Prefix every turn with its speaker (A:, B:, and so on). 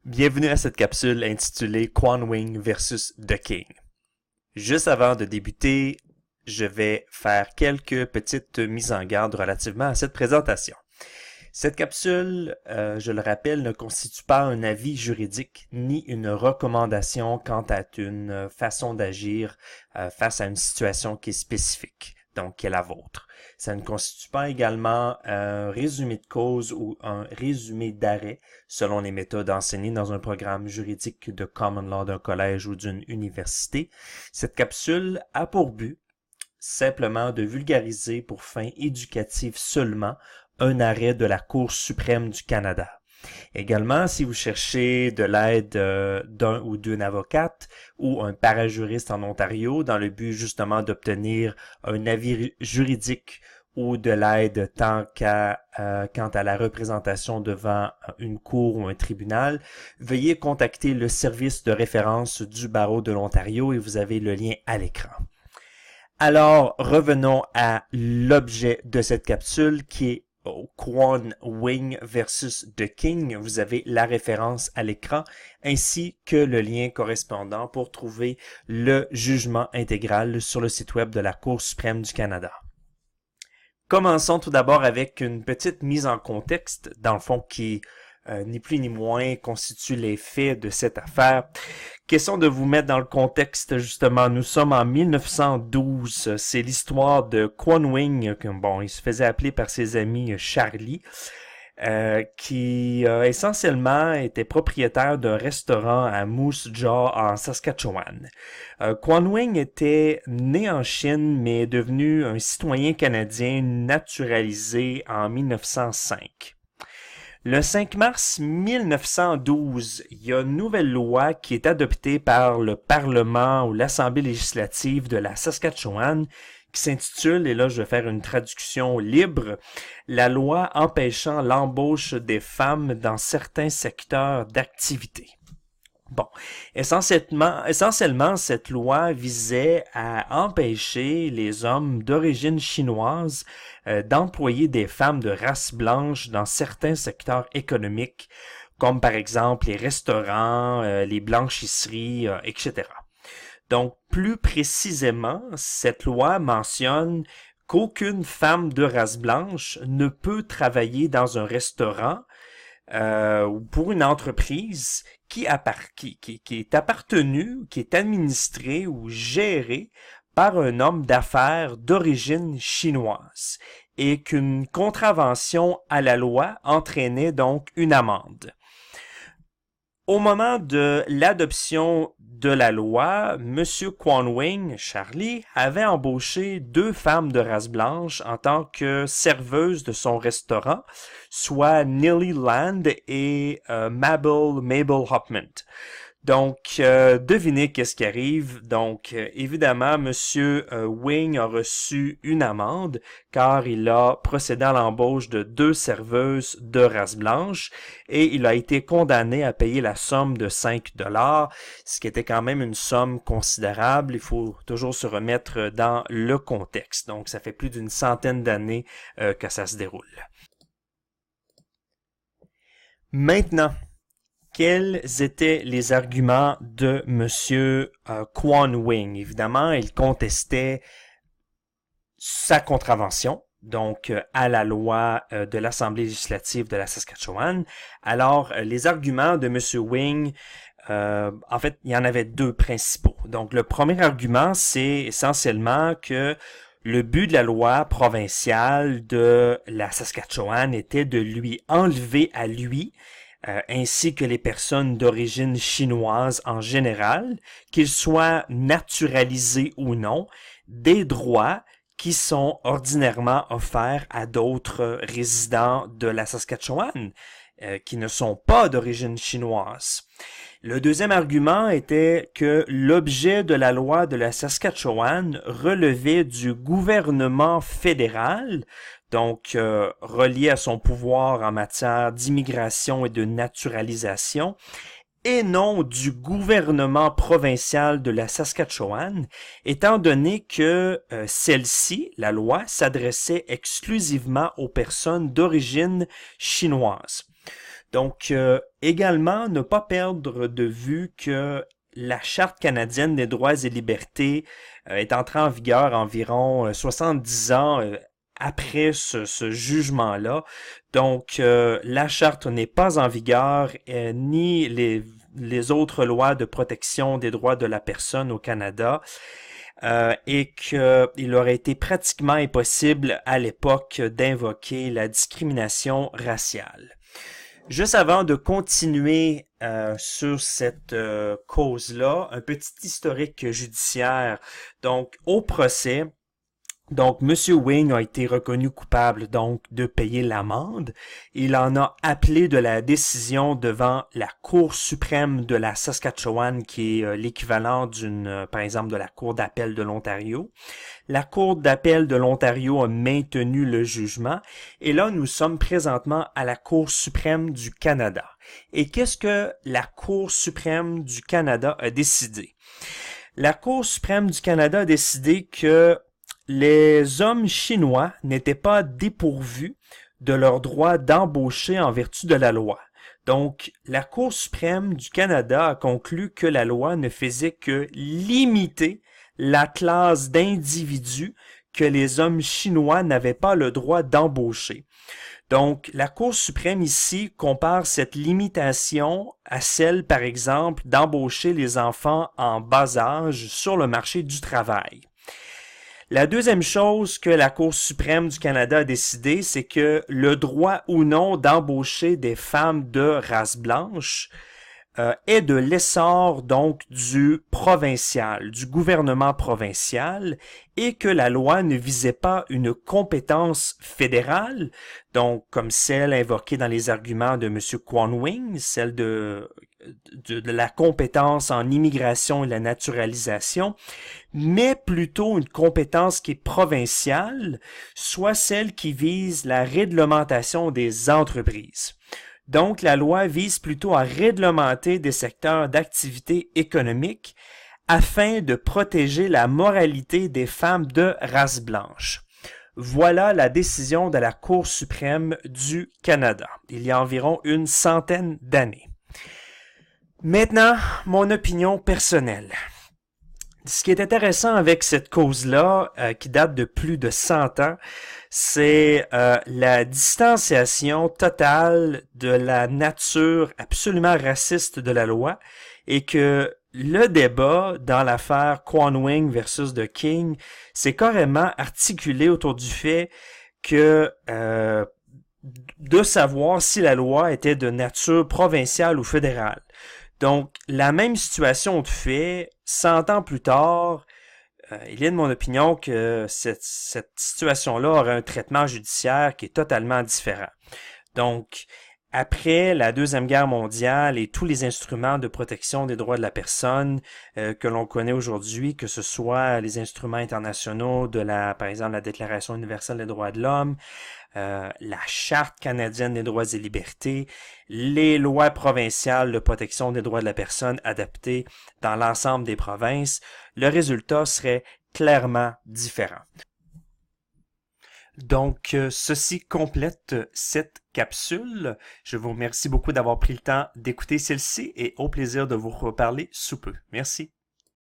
A: Bienvenue à cette capsule intitulée Quan Wing versus The King. Juste avant de débuter, je vais faire quelques petites mises en garde relativement à cette présentation. Cette capsule, je le rappelle, ne constitue pas un avis juridique ni une recommandation quant à une façon d'agir face à une situation qui est spécifique, donc qui est la vôtre. Ça ne constitue pas également un résumé de cause ou un résumé d'arrêt selon les méthodes enseignées dans un programme juridique de common law d'un collège ou d'une université. Cette capsule a pour but simplement de vulgariser pour fin éducative seulement un arrêt de la Cour suprême du Canada. Également, si vous cherchez de l'aide d'un ou d'une avocate ou un parajuriste en Ontario dans le but justement d'obtenir un avis juridique ou de l'aide quant à la représentation devant une cour ou un tribunal, veuillez contacter le service de référence du barreau de l'Ontario et vous avez le lien à l'écran. Alors, revenons à l'objet de cette capsule qui est Quan Wing versus The King. Vous avez la référence à l'écran ainsi que le lien correspondant pour trouver le jugement intégral sur le site web de la Cour suprême du Canada. Commençons tout d'abord avec une petite mise en contexte, dans le fond qui ni plus ni moins constitue les faits de cette affaire. Question de vous mettre dans le contexte, justement, nous sommes en 1912, c'est l'histoire de Quan Wing, bon, il se faisait appeler par ses amis Charlie, qui essentiellement était propriétaire d'un restaurant à Moose Jaw en Saskatchewan. Quan Wing était né en Chine, mais est devenu un citoyen canadien naturalisé en 1905. Le 5 mars 1912, il y a une nouvelle loi qui est adoptée par le Parlement ou l'Assemblée législative de la Saskatchewan qui s'intitule, et là je vais faire une traduction libre, la loi empêchant l'embauche des femmes dans certains secteurs d'activité. Bon, essentiellement, cette loi visait à empêcher les hommes d'origine chinoise d'employer des femmes de race blanche dans certains secteurs économiques, comme par exemple les restaurants, les blanchisseries, etc. Donc, plus précisément, cette loi mentionne qu'aucune femme de race blanche ne peut travailler dans un restaurant ou pour une entreprise qui est appartenue, qui est administrée ou gérée par un homme d'affaires d'origine chinoise et qu'une contravention à la loi entraînait donc une amende. Au moment de l'adoption de la loi, M. Quan Wing, Charlie, avait embauché 2 femmes de race blanche en tant que serveuses de son restaurant, soit Nilly Land et Mabel Hopman. Donc, devinez qu'est-ce qui arrive. Donc, évidemment, Monsieur Wing a reçu une amende car il a procédé à l'embauche de 2 serveuses de race blanche et il a été condamné à payer la somme de 5 $, ce qui était quand même une somme considérable. Il faut toujours se remettre dans le contexte. Donc, ça fait plus d'une centaine d'années que ça se déroule. Maintenant, quels étaient les arguments de Monsieur Quan Wing? Évidemment, il contestait sa contravention, donc à la loi de l'Assemblée législative de la Saskatchewan. Alors, les arguments de Monsieur Wing, en fait, il y en avait 2 principaux. Donc, le premier argument, c'est essentiellement que le but de la loi provinciale de la Saskatchewan était de lui enlever à lui ainsi que les personnes d'origine chinoise en général, qu'ils soient naturalisés ou non, des droits qui sont ordinairement offerts à d'autres résidents de la Saskatchewan, qui ne sont pas d'origine chinoise. Le deuxième argument était que l'objet de la loi de la Saskatchewan relevait du gouvernement fédéral, donc relié à son pouvoir en matière d'immigration et de naturalisation, et non du gouvernement provincial de la Saskatchewan, étant donné que celle-ci, la loi, s'adressait exclusivement aux personnes d'origine chinoise. Donc, également, ne pas perdre de vue que la Charte canadienne des droits et libertés est entrée en vigueur environ 70 ans après ce jugement-là. Donc, la Charte n'est pas en vigueur, ni les autres lois de protection des droits de la personne au Canada. Et qu'il aurait été pratiquement impossible à l'époque d'invoquer la discrimination raciale. Juste avant de continuer sur cette cause-là, un petit historique judiciaire. Donc, au procès, donc, M. Wing a été reconnu coupable donc de payer l'amende. Il en a appelé de la décision devant la Cour suprême de la Saskatchewan, qui est l'équivalent par exemple, de la Cour d'appel de l'Ontario. La Cour d'appel de l'Ontario a maintenu le jugement. Et là, nous sommes présentement à la Cour suprême du Canada. Et qu'est-ce que la Cour suprême du Canada a décidé? La Cour suprême du Canada a décidé que les hommes chinois n'étaient pas dépourvus de leur droit d'embaucher en vertu de la loi. Donc, la Cour suprême du Canada a conclu que la loi ne faisait que limiter la classe d'individus que les hommes chinois n'avaient pas le droit d'embaucher. Donc, la Cour suprême ici compare cette limitation à celle, par exemple, d'embaucher les enfants en bas âge sur le marché du travail. La deuxième chose que la Cour suprême du Canada a décidé, c'est que le droit ou non d'embaucher des femmes de race blanche est de l'essor donc du provincial, du gouvernement provincial, et que la loi ne visait pas une compétence fédérale, donc comme celle invoquée dans les arguments de M. Quan Wing, celle de la compétence en immigration et la naturalisation, mais plutôt une compétence qui est provinciale, soit celle qui vise la réglementation des entreprises. Donc, la loi vise plutôt à réglementer des secteurs d'activité économique afin de protéger la moralité des femmes de race blanche. Voilà la décision de la Cour suprême du Canada, il y a environ une centaine d'années. Maintenant, mon opinion personnelle. Ce qui est intéressant avec cette cause-là, qui date de plus de 100 ans, c'est la distanciation totale de la nature absolument raciste de la loi et que le débat dans l'affaire Quan Wing versus The King s'est carrément articulé autour du fait que de savoir si la loi était de nature provinciale ou fédérale. Donc, la même situation de fait, 100 ans plus tard, il est de mon opinion que cette situation-là aurait un traitement judiciaire qui est totalement différent. Donc, après la Deuxième Guerre mondiale et tous les instruments de protection des droits de la personne que l'on connaît aujourd'hui, que ce soit les instruments internationaux par exemple, la Déclaration universelle des droits de l'homme, la Charte canadienne des droits et libertés, les lois provinciales de protection des droits de la personne adaptées dans l'ensemble des provinces, le résultat serait clairement différent. Donc, ceci complète cette capsule. Je vous remercie beaucoup d'avoir pris le temps d'écouter celle-ci et au plaisir de vous reparler sous peu. Merci.